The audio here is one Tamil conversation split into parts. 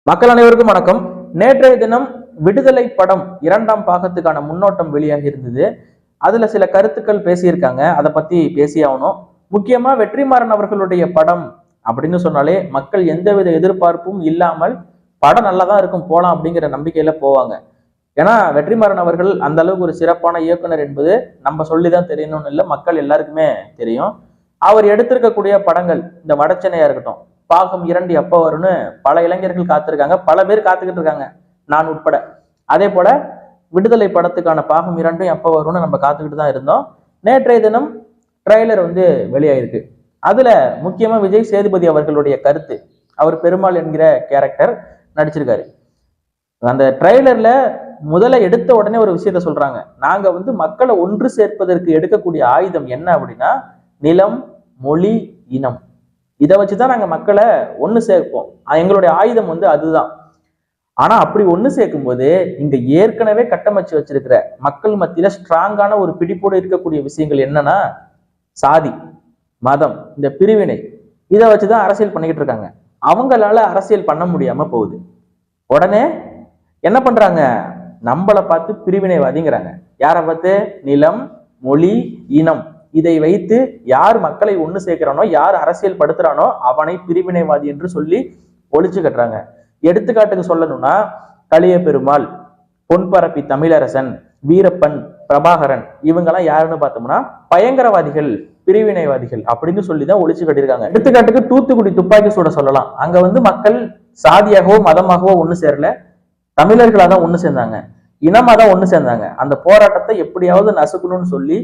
மக்கள் அனைவருக்கும் வணக்கம். நேற்றைய தினம் விடுதலை படம் 2ஆம் பாகத்துக்கான முன்னோட்டம் வெளியாகி இருந்தது. அதுல சில கருத்துக்கள் பேசியிருக்காங்க. அதை பத்தி பேசியாகணும். முக்கியமா வெற்றிமாறன் அவர்களுடைய படம் அப்படின்னு சொன்னாலே மக்கள் எந்தவித எதிர்பார்ப்பும் இல்லாமல் படம் நல்லாதான் இருக்கும் போலாம் அப்படிங்கிற நம்பிக்கையில போவாங்க. ஏன்னா வெற்றிமாறன் அவர்கள் அந்த அளவுக்கு ஒரு சிறப்பான இயக்குனர் என்பது நம்ம சொல்லிதான் தெரியணும்னு இல்லை, மக்கள் எல்லாருக்குமே தெரியும். அவர் எடுத்திருக்கக்கூடிய படங்கள், இந்த வடச்சென்னையா இருக்கட்டும், பாகம் 2 எப்போ வரும்னு பல இளைஞர்கள் காத்திருக்காங்க, பல பேர் காத்துக்கிட்டு இருக்காங்க, நான் உட்பட. அதே போல விடுதலை படத்துக்கான பாகம் 2 எப்போ வரும்னு நம்ம காத்துக்கிட்டு தான் இருந்தோம். நேற்றைய தினம் ட்ரெய்லர் வெளியாயிருக்கு. அதுல முக்கியமா விஜய் சேதுபதி அவர்களுடைய கருத்து, அவர் பெருமாள் என்கிற கேரக்டர் நடிச்சிருக்காரு. அந்த ட்ரெய்லர்ல முதல்ல எடுத்த உடனே ஒரு விஷயத்த சொல்றாங்க, நாங்க மக்களை ஒன்று சேர்ப்பதற்கு எடுக்கக்கூடிய ஆயுதம் என்ன அப்படின்னா நிலம், மொழி, இனம். இதை வச்சுதான் நாங்க மக்களை ஒண்ணு சேர்ப்போம், எங்களுடைய ஆயுதம் அதுதான். ஆனா அப்படி ஒண்ணு சேர்க்கும் போது இங்க ஏற்கனவே கட்டமைச்சு வச்சிருக்கிற மக்கள் மத்தியில ஸ்ட்ராங்கான ஒரு பிடிப்போடு இருக்கக்கூடிய விஷயங்கள் என்னன்னா சாதி, மதம், இந்த பிரிவினை. இதை வச்சுதான் அரசியல் பண்ணிக்கிட்டு இருக்காங்க. அவங்களால அரசியல் பண்ண முடியாம போகுது. உடனே என்ன பண்றாங்க, நம்மளை பார்த்து பிரிவினைவாதிங்கிறாங்க. யாரை பார்த்து? நிலம், மொழி, இனம். இதை வைத்து யார் மக்களை ஒண்ணு சேர்க்கிறானோ, யார் அரசியல் படுத்துறானோ அவனை பிரிவினைவாதி என்று சொல்லி ஒழிச்சு கட்டுறாங்க. எடுத்துக்காட்டுக்கு சொல்லணும்னா கலிய பெருமாள், பொன்பரப்பி தமிழரசன், வீரப்பன், பிரபாகரன், இவங்கெல்லாம் யாருன்னு பார்த்தோம்னா பயங்கரவாதிகள், பிரிவினைவாதிகள் அப்படின்னு சொல்லிதான் ஒழிச்சு கட்டியிருக்காங்க. எடுத்துக்காட்டுக்கு தூத்துக்குடி துப்பாக்கி சூட சொல்லலாம். அங்க மக்கள் சாதியாகவோ மதமாகவோ ஒண்ணு சேரல, தமிழர்களாக தான் ஒண்ணு சேர்ந்தாங்க, இனமா தான் ஒண்ணு சேர்ந்தாங்க. அந்த போராட்டத்தை எப்படியாவது நசுக்கணும்னு சொல்லி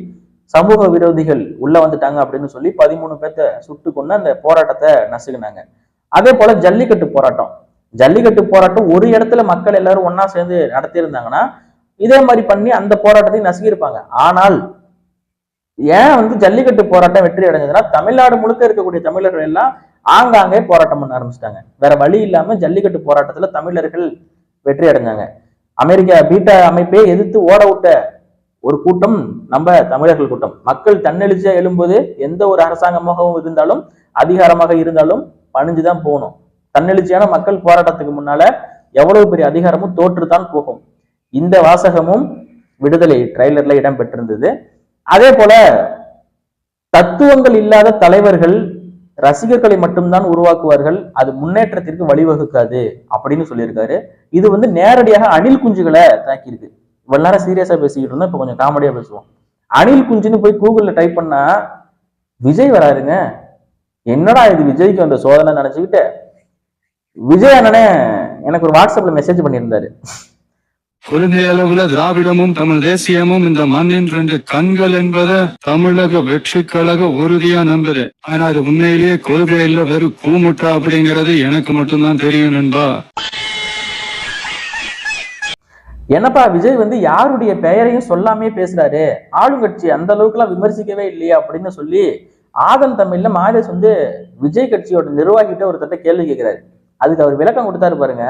சமூக விரோதிகள் உள்ள வந்துட்டாங்க அப்படின்னு சொல்லி 13 பேர்த்த சுட்டு கொண்டு அந்த போராட்டத்தை நசுக்கினாங்க. அதே போல ஜல்லிக்கட்டு போராட்டம் ஒரு இடத்துல மக்கள் எல்லாரும் ஒன்னா சேர்ந்து நடத்தி இருந்தாங்கன்னா இதே மாதிரி பண்ணி அந்த போராட்டத்தை நசுக்கியிருப்பாங்க. ஆனால் ஏன் ஜல்லிக்கட்டு போராட்டம் வெற்றி அடைஞ்சதுன்னா தமிழ்நாடு முழுக்க இருக்கக்கூடிய தமிழர்கள் எல்லாம் ஆங்காங்கே போராட்டம் பண்ண ஆரம்பிச்சிட்டாங்க. வேற வழி இல்லாம ஜல்லிக்கட்டு போராட்டத்துல தமிழர்கள் வெற்றி அடைஞ்சாங்க. அமெரிக்கா பீட்டா அமைப்பை எதிர்த்து ஓட விட்ட ஒரு கூட்டம் நம்ம தமிழர்கள் கூட்டம். மக்கள் தன்னெழுச்சியா எழும்போது எந்த ஒரு அரசாங்கமாகவும் இருந்தாலும் அதிகாரமாக இருந்தாலும் பணிஞ்சுதான் போகணும். தன்னெழுச்சியான மக்கள் போராட்டத்துக்கு முன்னால எவ்வளவு பெரிய அதிகாரமும் தோற்றுதான் போகும். இந்த வாசகமும் விடுதலை ட்ரெய்லர்ல இடம் பெற்றிருந்தது. அதே போல தத்துவங்கள் இல்லாத தலைவர்கள் ரசிகர்களை மட்டும்தான் உருவாக்குவார்கள், அது முன்னேற்றத்திற்கு வழிவகுக்காது அப்படின்னு சொல்லியிருக்காரு. இது நேரடியாக அணில் குஞ்சுகளை தாக்கியிருக்கு. இவ்வளவு நேரம் சீரியஸா பேசிக்கிட்டு இருந்தோம், இப்ப கொஞ்சம் காமெடியா பேசுவோம். அணில் குஞ்சுன்னு போய் கூகுள்ல டைப் பண்ணா விஜய் வராருங்க. என்னடா இது விஜய்க்கு வந்த சோதனை நினைச்சுக்கிட்டு விஜய் அண்ணனே எனக்கு ஒரு வாட்ஸ்அப்ல மெசேஜ் பண்ணியிருந்தாரு. கொள்கை அளவுல திராவிடமும் தமிழ் தேசியமும் இந்த மண்ணின் 2 கண்கள் என்பதை தமிழக வெற்றி கழக உறுதியா நம்புது. ஆனா அது உண்மையிலேயே கொள்கையில வெறும் கூமுட்டா அப்படிங்கிறது எனக்கு மட்டும்தான் தெரியும் நண்பா. என்னப்பா விஜய் யாருடைய பெயரையும் சொல்லாமே பேசுறாரு, ஆளுங்கட்சி அந்த அளவுக்கு எல்லாம் விமர்சிக்கவே இல்லையா அப்படின்னு சொல்லி ஆதன் தமிழ்ல மாதேஷ் விஜய் கட்சியோட நிர்வாகிட்ட ஒருத்தட்ட கேள்வி கேட்கிறாரு. அதுக்கு அவர் விளக்கம் கொடுத்தாரு பாருங்க.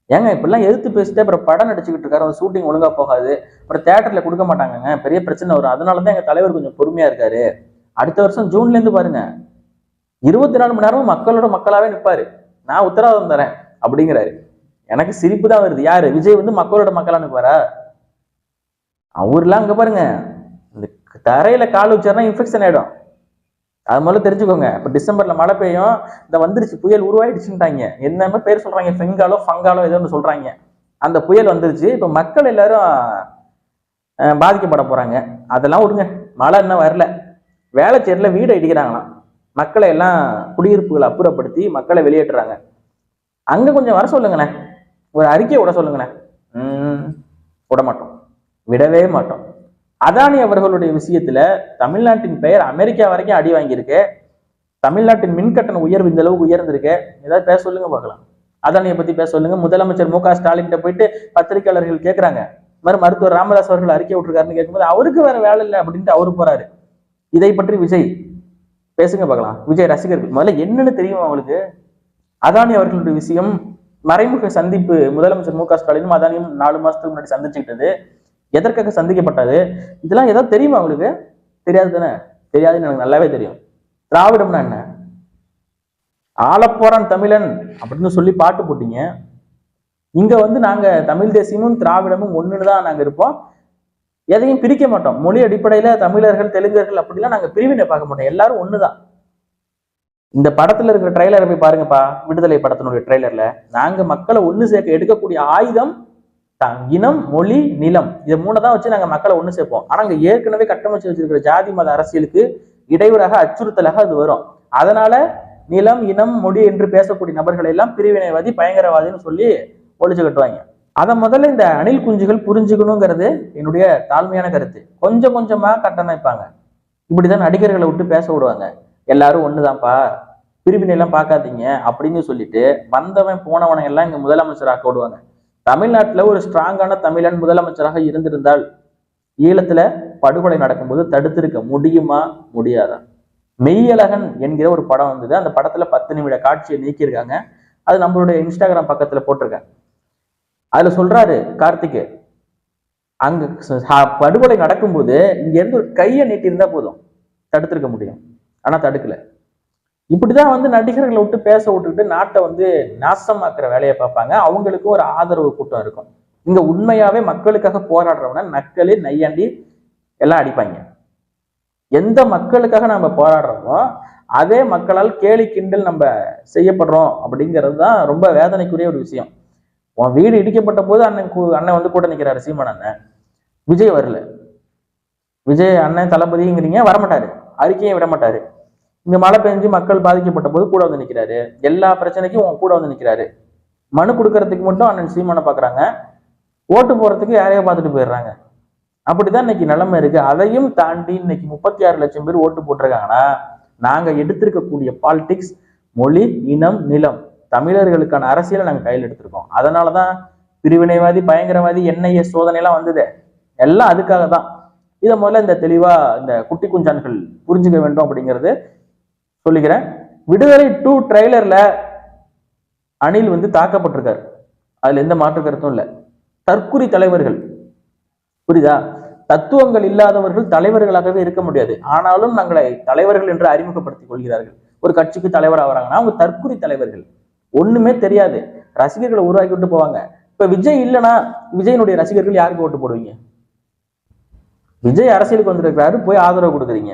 ஏங்க இப்படிலாம் எதிர்த்து பேசிட்டு அப்புறம் படம் நடிச்சுக்கிட்டு இருக்காரு, அந்த ஷூட்டிங் ஒழுங்கா போகாது, அப்புறம் தியேட்டர்ல கொடுக்க மாட்டாங்க, பெரிய பிரச்சனை வரும், அதனாலதான் எங்க தலைவர் கொஞ்சம் பொறுமையா இருக்காரு. அடுத்த வருஷம் ஜூன்ல இருந்து பாருங்க 24 மணி நேரமும் மக்களோட மக்களாவே நிற்பாரு, நான் உத்தரவாதம் தரேன் அப்படிங்கிறாரு. எனக்கு சிரிப்பு தான் வருது. யாரு? விஜய் மக்களோட மக்களா நிற்பாரா? அவர்லாம் அங்க பாருங்க, இந்த தரையில கால் வச்சாருன்னா இன்ஃபெக்ஷன் ஆயிடும். அது முதல்ல தெரிஞ்சுக்கோங்க. இப்ப டிசம்பர்ல மழை பெய்யும், இந்த வந்துருச்சு புயல் உருவாயிடுச்சுட்டாங்க, என்னமே பேர் சொல்றாங்க, ஃபெங்காலோ ஃபங்காலோ ஏதோ ஒன்று சொல்றாங்க. அந்த புயல் வந்துருச்சு, இப்ப மக்கள் எல்லாரும் பாதிக்கப்பட போறாங்க. அதெல்லாம் விடுங்க, மழை இன்னும் வரல. வேளச்சேரியில வீடு இடிக்கிறாங்களாம், மக்களை எல்லாம் குடியிருப்புகளை அப்புறப்படுத்தி மக்களை வெளியேற்றுறாங்க. அங்க கொஞ்சம் வர சொல்லுங்கண்ணே, ஒரு அறிக்கையை விட சொல்லுங்கண்ணே. விட மாட்டோம், விடவே மாட்டோம். அதானி அவர்களுடைய விஷயத்துல தமிழ்நாட்டின் பெயர் அமெரிக்கா வரைக்கும் அடி வாங்கியிருக்கு. தமிழ்நாட்டின் மின்கட்டண உயர்வு இந்த அளவுக்கு உயர்ந்திருக்கு. ஏதாவது பேச சொல்லுங்க பார்க்கலாம். அதானியை பத்தி பேச சொல்லுங்க. முதலமைச்சர் மு.க. ஸ்டாலின் கிட்ட போயிட்டு பத்திரிகையாளர்கள் கேட்கிறாங்க, மருத்துவர் ராமதாஸ் அவர்கள் அறிக்கை விட்டுருக்காருன்னு கேட்கும்போது அவருக்கு வேற வேலை இல்லை அப்படின்ட்டு அவரு போறாரு. இதை பற்றி விஜய் பேசுங்க பார்க்கலாம். விஜய் ரசிகர்கள் முதல்ல என்னன்னு தெரியும் அவங்களுக்கு. அதானி அவர்களுடைய விஷயம் மறைமுக சந்திப்பு, முதலமைச்சர் மு.க. ஸ்டாலினும் அதானியும் 4 மாசத்துக்கு முன்னாடி சந்திச்சுக்கிட்டது, எதற்காக சந்திக்கப்பட்டது, இதெல்லாம் ஏதாவது தெரியுமா அவங்களுக்கு? தெரியாது தானே? தெரியாதுன்னு எனக்கு நல்லாவே தெரியும். திராவிடம்னா என்ன? ஆளப்போறான் தமிழன் அப்படின்னு சொல்லி பாட்டு போட்டீங்க. இங்க வந்து நாங்க தமிழ் தேசியமும் திராவிடமும் ஒண்ணுன்னு தான் நாங்க இருப்போம். எதையும் பிரிக்க மாட்டோம். மொழி அடிப்படையில தமிழர்கள் தெலுங்கர்கள் அப்படிலாம் நாங்க பிரிவினை பார்க்க மாட்டோம். எல்லாரும் ஒண்ணுதான். இந்த படத்துல இருக்கிற ட்ரெய்லரை போய் பாருங்கப்பா. விடுதலை படத்தினுடைய ட்ரெய்லர்ல நாங்க மக்களை ஒண்ணு சேர்க்க எடுக்கக்கூடிய ஆயுதம் இனம், மொழி, நிலம். இதை மூணு தான் வச்சு நாங்க மக்களை ஒண்ணு சேர்ப்போம். ஆனா அங்க ஏற்கனவே கட்டமைச்சு வச்சிருக்கிற ஜாதி மத அரசியலுக்கு இடையூறாக அச்சுறுத்தலாக அது வரும். அதனால நிலம், இனம், மொழி என்று பேசக்கூடிய நபர்களை எல்லாம் பிரிவினைவாதி, பயங்கரவாதின்னு சொல்லி ஒழிச்சு கட்டுவாங்க. அதை முதல்ல இந்த அணில் குஞ்சுகள் புரிஞ்சுக்கணுங்கிறது என்னுடைய தாழ்மையான கருத்து. கொஞ்சம் கொஞ்சமா கட்டமைப்பாங்க. இப்படிதான் நடிகர்களை விட்டு பேச விடுவாங்க. எல்லாரும் ஒண்ணுதான்ப்பா, பிரிவினை எல்லாம் பார்க்காதீங்க அப்படின்னு சொல்லிட்டு வந்தவன் போனவனை எல்லாம் இங்க முதலமைச்சராக்க விடுவாங்க. தமிழ்நாட்டுல ஒரு ஸ்ட்ராங்கான தமிழன் முதலமைச்சராக இருந்திருந்தால் ஈழத்துல படுகொலை நடக்கும்போது தடுத்திருக்க முடியுமா, முடியாதா? மெய்யழகன் என்கிற ஒரு படம் வந்தது. அந்த படத்துல 10 நிமிட காட்சியை நீக்கியிருக்காங்க. அது நம்மளுடைய இன்ஸ்டாகிராம் பக்கத்துல போட்டிருக்கேன். அதுல சொல்றாரு கார்த்திக், அங்க படுகொலை நடக்கும்போது இங்க இருந்து ஒரு கையை நீட்டி இருந்தா போதும், தடுத்திருக்க முடியும். ஆனா தடுக்கல. இப்படிதான் வந்து நடிகர்களை விட்டு பேச விட்டுக்கிட்டு நாட்டை வந்து நாசமாக்குற வேலையை பார்ப்பாங்க. அவங்களுக்கும் ஒரு ஆதரவு கூட்டம் இருக்கும். இங்க உண்மையாவே மக்களுக்காக போராடுறவன நக்கலி, நையாண்டி எல்லாம் அடிப்பாங்க. எந்த மக்களுக்காக நம்ம போராடுறோமோ அதே மக்களால் கேலி கிண்டல் நம்ம செய்யப்படுறோம் அப்படிங்கிறது தான் ரொம்ப வேதனைக்குரிய ஒரு விஷயம். உன் வீடு இடிக்கப்பட்ட போது அண்ணன் வந்து கூட நிற்கிறாரு சீமான் அண்ணன். விஜய் வரல. விஜய் அண்ணன் தளபதிங்கிறீங்க, வரமாட்டாரு, அறிக்கையை விட மாட்டாரு. இங்க மழை பெஞ்சு மக்கள் பாதிக்கப்பட்ட போது கூட வந்து நிற்கிறாரு. எல்லா பிரச்சனைக்கும் உன் கூட வந்து நிற்கிறாரு. மனு கொடுக்கறதுக்கு மட்டும் அண்ணன் சீமானை பாக்குறாங்க, ஓட்டு போறதுக்கு யாரையோ பார்த்துட்டு போயிடுறாங்க. அப்படிதான் இன்னைக்கு நிலைமை இருக்கு. அதையும் தாண்டி இன்னைக்கு 36 லட்சம் பேர் ஓட்டு போட்டிருக்காங்கன்னா நாங்க எடுத்திருக்கக்கூடிய பாலிடிக்ஸ் மொழி, இனம், நிலம், தமிழர்களுக்கான அரசியலை நாங்க கையில் எடுத்திருக்கோம். அதனாலதான் பிரிவினைவாதி, பயங்கரவாதி, NIA சோதனை எல்லாம் வந்தது. எல்லாம் அதுக்காக தான். இதை முதல்ல இந்த தெளிவா இந்த குட்டி குஞ்சான்கள் புரிஞ்சுக்க வேண்டும் அப்படிங்கிறது சொல்லிக்கிறேன். விடுதலை 2 ட்ரெய்லர்ல அணில் வந்து தாக்கப்பட்டிருக்காரு. அதுல எந்த மாற்று கருத்தும் இல்லை. தற்குறி தலைவர்கள், புரியுதா? தத்துவங்கள் இல்லாதவர்கள் தலைவர்களாகவே இருக்க முடியாது. ஆனாலும் தங்களை தலைவர்கள் என்று அறிமுகப்படுத்திக் கொள்கிறார்கள். ஒரு கட்சிக்கு தலைவர் ஆகிறாங்கன்னா அவங்க தற்குறி தலைவர்கள். ஒண்ணுமே தெரியாது, ரசிகர்களை உருவாக்கி விட்டு போவாங்க. இப்ப விஜய் இல்லைன்னா விஜயனுடைய ரசிகர்கள் யாருக்கு ஓட்டு போடுவீங்க? விஜய் அரசியலுக்கு வந்திருக்கிறாரு, போய் ஆதரவு கொடுக்குறீங்க.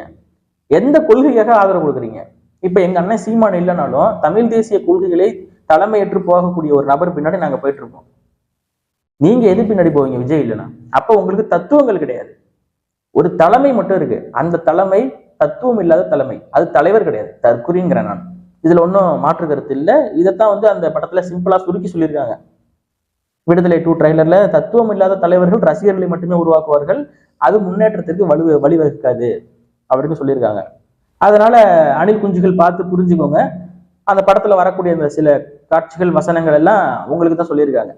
எந்த கொள்கைக்காக ஆதரவு கொடுக்குறீங்க? இப்ப எங்க அண்ணன் சீமான் இல்லைனாலும் தமிழ் தேசிய கொள்கைகளை தலைமையேற்று போகக்கூடிய ஒரு நபர் பின்னாடி நாங்க போயிட்டு இருப்போம். நீங்க எது பின்னாடி போவீங்க விஜய் இல்லைன்னா? அப்ப உங்களுக்கு தத்துவங்கள் கிடையாது, ஒரு தலைமை மட்டும் இருக்கு. அந்த தலைமை தத்துவம் இல்லாத தலைமை, அது தலைவர் கிடையாது, தற்குறிங்கிறேன் நான். இதுல ஒன்றும் மாற்று கருத்து இல்லை. இதைத்தான் வந்து அந்த படத்துல சிம்பிளா சுருக்கி சொல்லியிருக்காங்க. விடுதலை 2 ட்ரெய்லர்ல தத்துவம் இல்லாத தலைவர்கள் ரசிகர்களை மட்டுமே உருவாக்குவார்கள், அது முன்னேற்றத்திற்கு வழிவகுக்காது அப்படின்னு சொல்லியிருக்காங்க. அதனால அணில் குஞ்சுகள் பார்த்து புரிஞ்சுக்கோங்க. அந்த படத்துல வரக்கூடிய இந்த சில காட்சிகள், வசனங்கள் எல்லாம் உங்களுக்கு தான் சொல்லியிருக்காங்க.